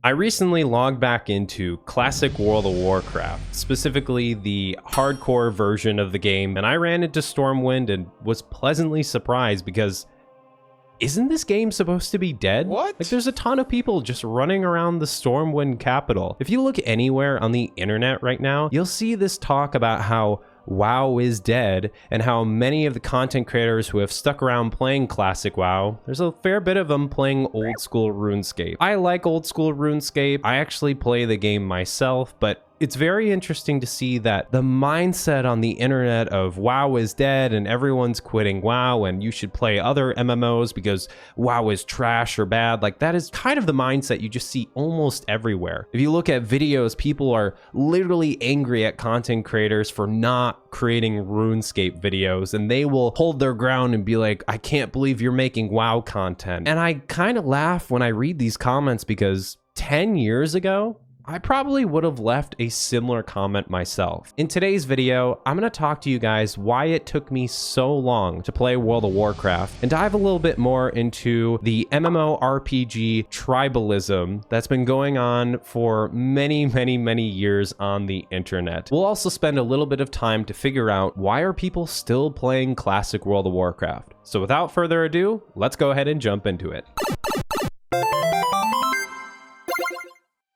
I recently logged back into classic World of Warcraft, specifically the hardcore version of the game, and I ran into Stormwind and was pleasantly surprised because isn't this game supposed to be dead? What? Like, there's a ton of people just running around the Stormwind capital. If you look anywhere on the internet right now, you'll see this talk about how WoW is dead and how many of the content creators who have stuck around playing classic WoW, there's a fair bit of them playing old school RuneScape. I like old school RuneScape. I actually play the game myself, but it's very interesting to see that the mindset on the internet of WoW is dead and everyone's quitting WoW and you should play other MMOs because WoW is trash or bad. Like, that is kind of the mindset you just see almost everywhere. If you look at videos, people are literally angry at content creators for not creating RuneScape videos, and they will hold their ground and be like, I can't believe you're making WoW content. And I kind of laugh when I read these comments because 10 years ago, I probably would have left a similar comment myself. In today's video, I'm going to talk to you guys why it took me so long to play World of Warcraft and dive a little bit more into the MMORPG Tribalism that's been going on for many years on the internet. We'll also spend a little bit of time to figure out why are people still playing classic World of Warcraft. So without further ado, let's go ahead and jump into it.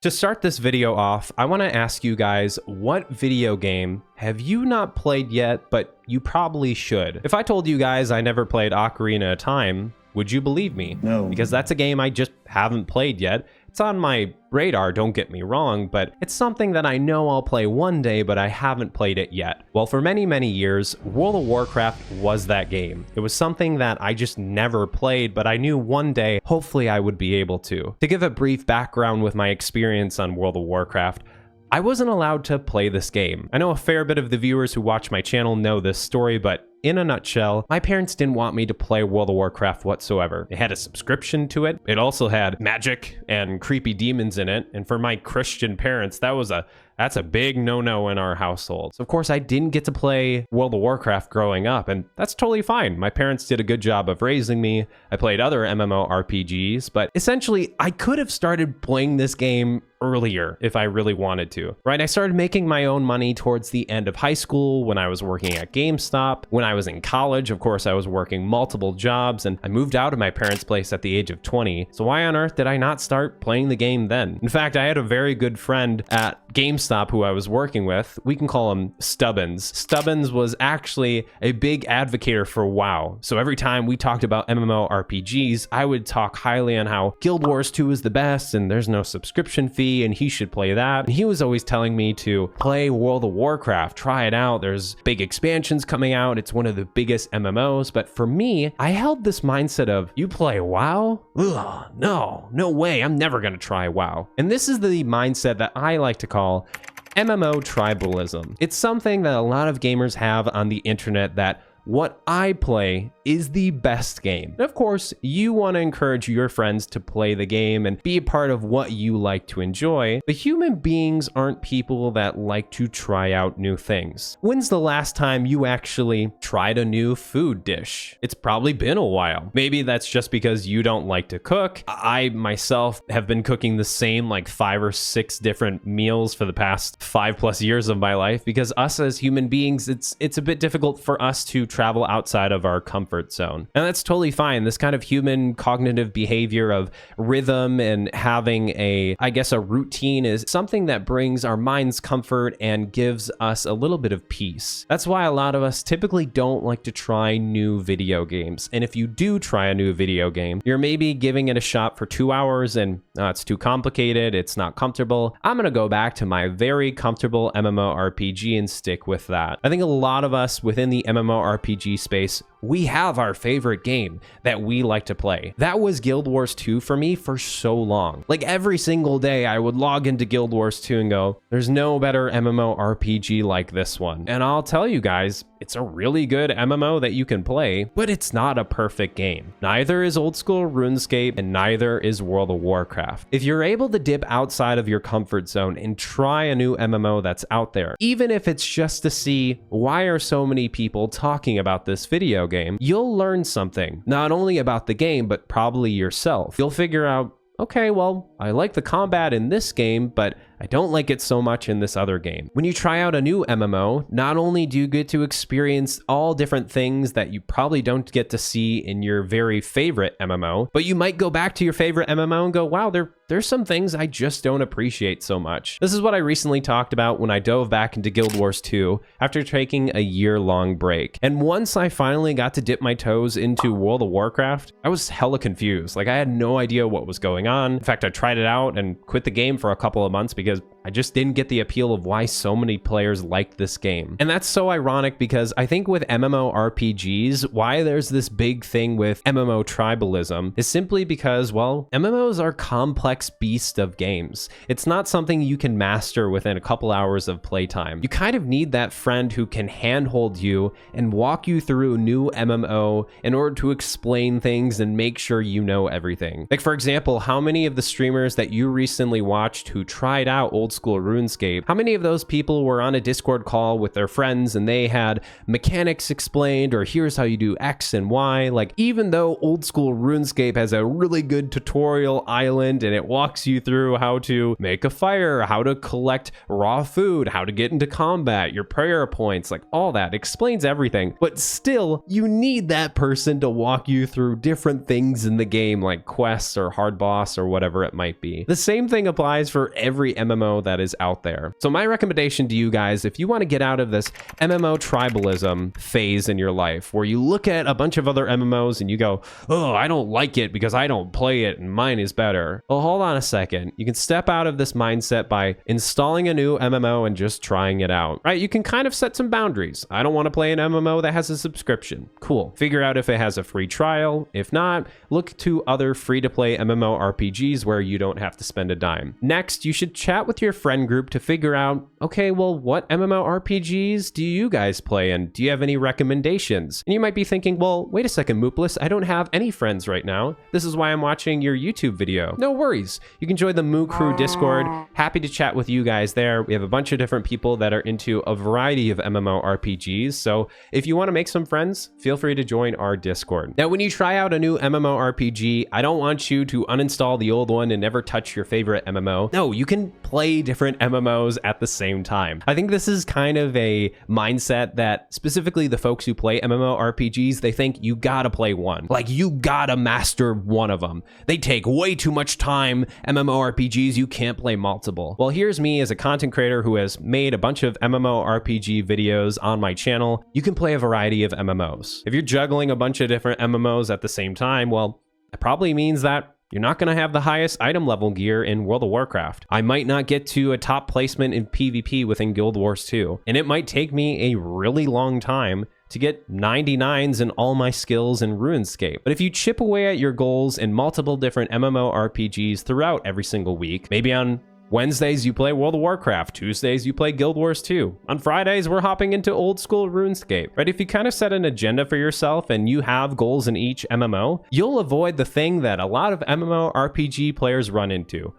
To start this video off, I want to ask you guys, what video game have you not played yet, but you probably should? If I told you guys I never played Ocarina of Time, would you believe me? No. Because that's a game I just haven't played yet. It's on my radar, don't get me wrong, but it's something that I know I'll play one day, but I haven't played it yet. Well, for many years, World of Warcraft was that game. It was something that I just never played, but I knew one day, hopefully I would be able to. To give a brief background with my experience on World of Warcraft, I wasn't allowed to play this game. I know a fair bit of the viewers who watch my channel know this story, but in a nutshell, my parents didn't want me to play World of Warcraft whatsoever. It had a subscription to it. It also had magic and creepy demons in it. And for my Christian parents, that's a big no-no in our household. So of course I didn't get to play World of Warcraft growing up, and that's totally fine. My parents did a good job of raising me. I played other MMORPGs, but essentially I could have started playing this game earlier if I really wanted to, right? I started making my own money towards the end of high school when I was working at GameStop. When I was in college, of course, I was working multiple jobs, and I moved out of my parents' place at the age of 20. So why on earth did I not start playing the game then? In fact, I had a very good friend at GameStop who I was working with. We can call him Stubbins. Stubbins was actually a big advocate for WoW. So every time we talked about MMORPGs, I would talk highly on how Guild Wars 2 is the best and there's no subscription fee and he should play that. And he was always telling me to play World of Warcraft, try it out. There's big expansions coming out. It's one of the biggest MMOs. But for me, I held this mindset of, you play WoW? Ugh, no way. I'm never going to try WoW. And this is the mindset that I like to call MMO tribalism. It's something that a lot of gamers have on the internet that what I play is the best game. And of course, you want to encourage your friends to play the game and be a part of what you like to enjoy, but human beings aren't people that like to try out new things. When's the last time you actually tried a new food dish? It's probably been a while. Maybe that's just because you don't like to cook. I myself have been cooking the same like 5 or 6 different meals for the past 5+ years of my life because us as human beings, it's a bit difficult for us to travel outside of our comfort zone. And that's totally fine. This kind of human cognitive behavior of rhythm and having a routine is something that brings our minds comfort and gives us a little bit of peace. That's why a lot of us typically don't like to try new video games. And if you do try a new video game, you're maybe giving it a shot for 2 hours and it's too complicated, it's not comfortable. I'm gonna go back to my very comfortable MMORPG and stick with that. I think a lot of us within the MMORPG space, we have our favorite game that we like to play. That was Guild Wars 2 for me for so long. Like every single day I would log into Guild Wars 2 and go, there's no better MMORPG like this one. And I'll tell you guys, it's a really good MMO that you can play, but it's not a perfect game. Neither is old school RuneScape and neither is World of Warcraft. If you're able to dip outside of your comfort zone and try a new MMO that's out there, even if it's just to see why are so many people talking about this video game, you'll learn something, not only about the game, but probably yourself. You'll figure out, okay, well, I like the combat in this game, but I don't like it so much in this other game. When you try out a new MMO, not only do you get to experience all different things that you probably don't get to see in your very favorite MMO, but you might go back to your favorite MMO and go, wow, there's some things I just don't appreciate so much. This is what I recently talked about when I dove back into Guild Wars 2 after taking a year-long break. And once I finally got to dip my toes into World of Warcraft, I was hella confused. Like, I had no idea what was going on. In fact, I tried it out and quit the game for a couple of months because I just didn't get the appeal of why so many players like this game. And that's so ironic because I think with MMORPGs, why there's this big thing with MMO tribalism is simply because, well, MMOs are complex beasts of games. It's not something you can master within a couple hours of playtime. You kind of need that friend who can handhold you and walk you through a new MMO in order to explain things and make sure you know everything. Like, for example, how many of the streamers that you recently watched who tried out old school RuneScape, how many of those people were on a Discord call with their friends and they had mechanics explained, or here's how you do X and Y? Like, even though old school RuneScape has a really good tutorial island and it walks you through how to make a fire, how to collect raw food, how to get into combat, your prayer points, like all that explains everything, but still you need that person to walk you through different things in the game, like quests or hard boss or whatever it might be. The same thing applies for every MMO that is out there. So my recommendation to you guys, if you want to get out of this MMO tribalism phase in your life, where you look at a bunch of other MMOs and you go, oh, I don't like it because I don't play it and mine is better. Well, hold on a second. You can step out of this mindset by installing a new MMO and just trying it out, right? You can kind of set some boundaries. I don't want to play an MMO that has a subscription. Cool. Figure out if it has a free trial. If not, look to other free-to-play MMORPGs where you don't have to spend a dime. Next, you should chat with your friend group to figure out, okay, well, what MMORPGs do you guys play and do you have any recommendations? And you might be thinking, well, wait a second, moopliss, I don't have any friends right now. This is why I'm watching your YouTube video. No worries. You can join the Moo Crew Discord. Happy to chat with you guys there. We have a bunch of different people that are into a variety of MMORPGs. So if you want to make some friends, feel free to join our Discord. Now, when you try out a new MMORPG, I don't want you to uninstall the old one and never touch your favorite MMO. No, you can play different MMOs at the same time. I think this is kind of a mindset that specifically the folks who play MMORPGs, they think you gotta play one. Like, you gotta master one of them. They take way too much time. MMORPGs, you can't play multiple. Well, here's me as a content creator who has made a bunch of MMORPG videos on my channel. You can play a variety of MMOs. If you're juggling a bunch of different MMOs at the same time, well, it probably means that you're not going to have the highest item level gear in World of Warcraft. I might not get to a top placement in PvP within Guild Wars 2, and it might take me a really long time to get 99s in all my skills in RuneScape. But if you chip away at your goals in multiple different MMORPGs throughout every single week, maybe on Wednesdays you play World of Warcraft, Tuesdays you play Guild Wars 2. On Fridays we're hopping into old school RuneScape. Right? If you kind of set an agenda for yourself and you have goals in each MMO, you'll avoid the thing that a lot of MMORPG players run into: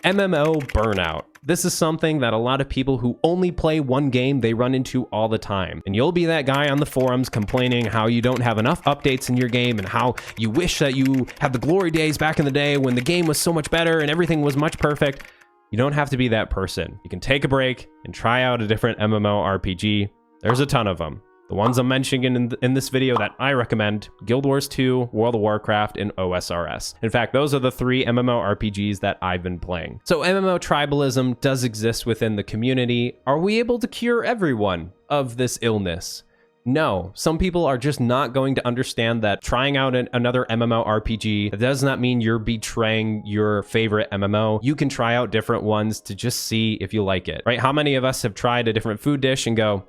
MMO burnout. This is something that a lot of people who only play one game, they run into all the time. And you'll be that guy on the forums complaining how you don't have enough updates in your game and how you wish that you had the glory days back in the day when the game was so much better and everything was much perfect. You don't have to be that person. You can take a break and try out a different MMORPG. There's a ton of them. The ones I'm mentioning in this video that I recommend: Guild Wars 2, World of Warcraft, and OSRS. In fact, those are the 3 MMORPGs that I've been playing. So MMO tribalism does exist within the community. Are we able to cure everyone of this illness? No, some people are just not going to understand that trying out another MMORPG, that does not mean you're betraying your favorite MMO. You can try out different ones to just see if you like it, right? How many of us have tried a different food dish and go,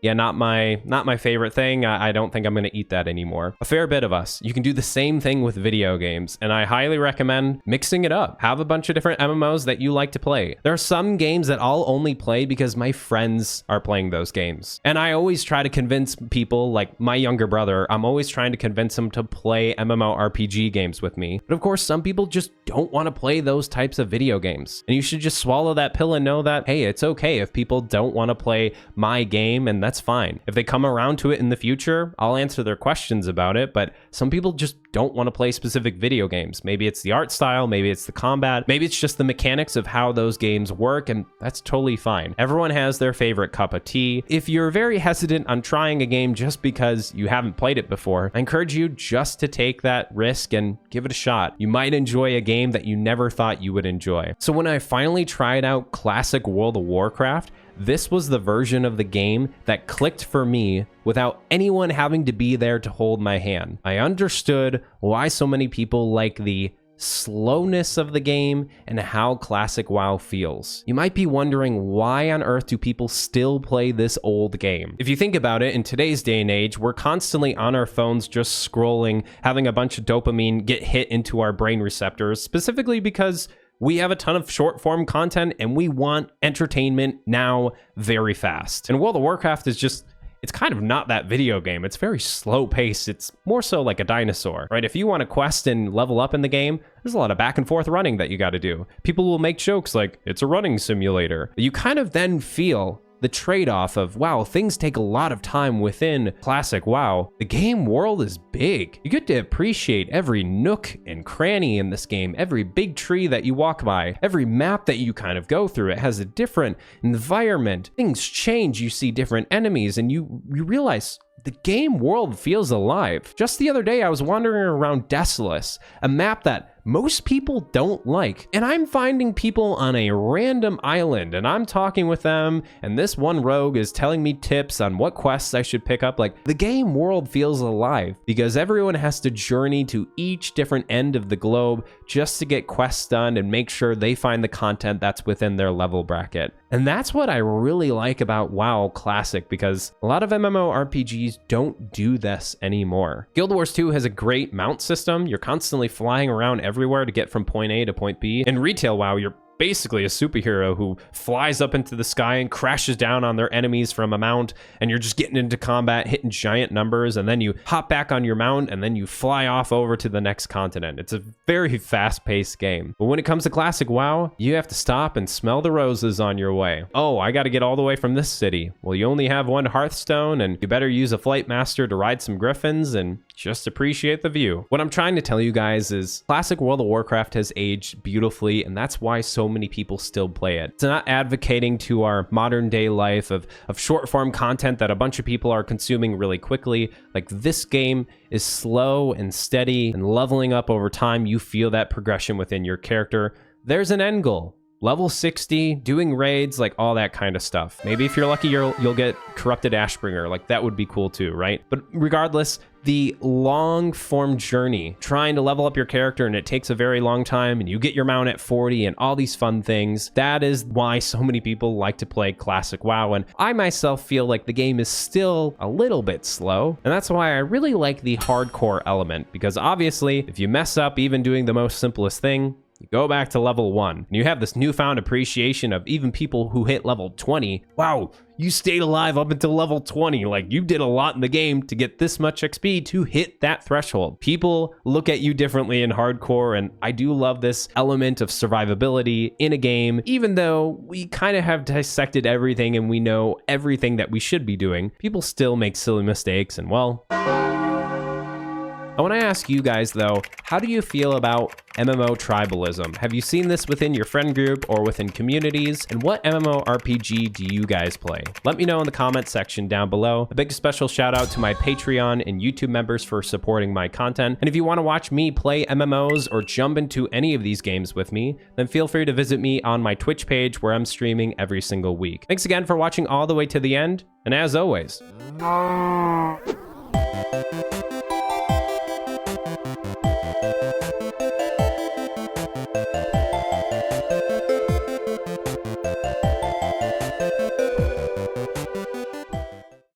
yeah, not my favorite thing. I don't think I'm going to eat that anymore. A fair bit of us. You can do the same thing with video games, and I highly recommend mixing it up. Have a bunch of different MMOs that you like to play. There are some games that I'll only play because my friends are playing those games. And I always try to convince people, like my younger brother, I'm always trying to convince him to play MMORPG games with me. But of course, some people just don't want to play those types of video games. And you should just swallow that pill and know that, hey, it's okay if people don't want to play my game, and that's fine. If they come around to it in the future, I'll answer their questions about it, but some people just don't want to play specific video games. Maybe it's the art style, maybe it's the combat, maybe it's just the mechanics of how those games work, and that's totally fine. Everyone has their favorite cup of tea. If you're very hesitant on trying a game just because you haven't played it before, I encourage you just to take that risk and give it a shot. You might enjoy a game that you never thought you would enjoy. So when I finally tried out classic World of Warcraft, this was the version of the game that clicked for me without anyone having to be there to hold my hand. I understood why so many people like the slowness of the game and how classic WoW feels. You might be wondering, why on earth do people still play this old game? If you think about it, in today's day and age, we're constantly on our phones just scrolling, having a bunch of dopamine get hit into our brain receptors, specifically because we have a ton of short form content and we want entertainment now very fast. And World of Warcraft is just, it's kind of not that video game. It's very slow paced. It's more so like a dinosaur, right? If you want to quest and level up in the game, there's a lot of back and forth running that you got to do. People will make jokes like, it's a running simulator. You kind of then feel the trade-off of, wow, things take a lot of time within classic WoW. The game world is big. You get to appreciate every nook and cranny in this game, every big tree that you walk by, every map that you kind of go through. It has a different environment. Things change. You see different enemies and you realize the game world feels alive. Just the other day, I was wandering around Desolus, a map that most people don't like. And I'm finding people on a random island and I'm talking with them, and this one rogue is telling me tips on what quests I should pick up. Like, the game world feels alive because everyone has to journey to each different end of the globe just to get quests done and make sure they find the content that's within their level bracket. And that's what I really like about WoW Classic, because a lot of MMORPGs don't do this anymore. Guild Wars 2 has a great mount system. You're constantly flying around everywhere to get from point A to point B. In retail WoW, you're basically a superhero who flies up into the sky and crashes down on their enemies from a mount, and you're just getting into combat, hitting giant numbers, and then you hop back on your mount and then you fly off over to the next continent. It's a very fast-paced game. But when it comes to classic WoW, you have to stop and smell the roses on your way. Oh, I got to get all the way from this city. Well, you only have one Hearthstone, and you better use a flight master to ride some griffins and just appreciate the view. What I'm trying to tell you guys is classic World of Warcraft has aged beautifully, and that's why so many people still play it. It's not advocating to our modern day life of short form content that a bunch of people are consuming really quickly. Like, this game is slow and steady and leveling up over time. You feel that progression within your character. There's an end goal. Level 60, doing raids, like all that kind of stuff. Maybe if you're lucky, you'll get Corrupted Ashbringer. Like, that would be cool too, right? But regardless, the long form journey, trying to level up your character, and it takes a very long time, and you get your mount at 40 and all these fun things. That is why so many people like to play classic WoW. And I myself feel like the game is still a little bit slow. And that's why I really like the hardcore element, because obviously if you mess up even doing the most simplest thing, you go back to level 1, and you have this newfound appreciation of even people who hit level 20. Wow, you stayed alive up until level 20. Like, you did a lot in the game to get this much XP to hit that threshold. People look at you differently in hardcore, and I do love this element of survivability in a game. Even though we kind of have dissected everything and we know everything that we should be doing, people still make silly mistakes, and well, I want to ask you guys though, how do you feel about MMO tribalism? Have you seen this within your friend group or within communities? And what MMORPG do you guys play? Let me know in the comment section down below. A big special shout out to my Patreon and YouTube members for supporting my content. And if you want to watch me play MMOs or jump into any of these games with me, then feel free to visit me on my Twitch page where I'm streaming every single week. Thanks again for watching all the way to the end. And as always,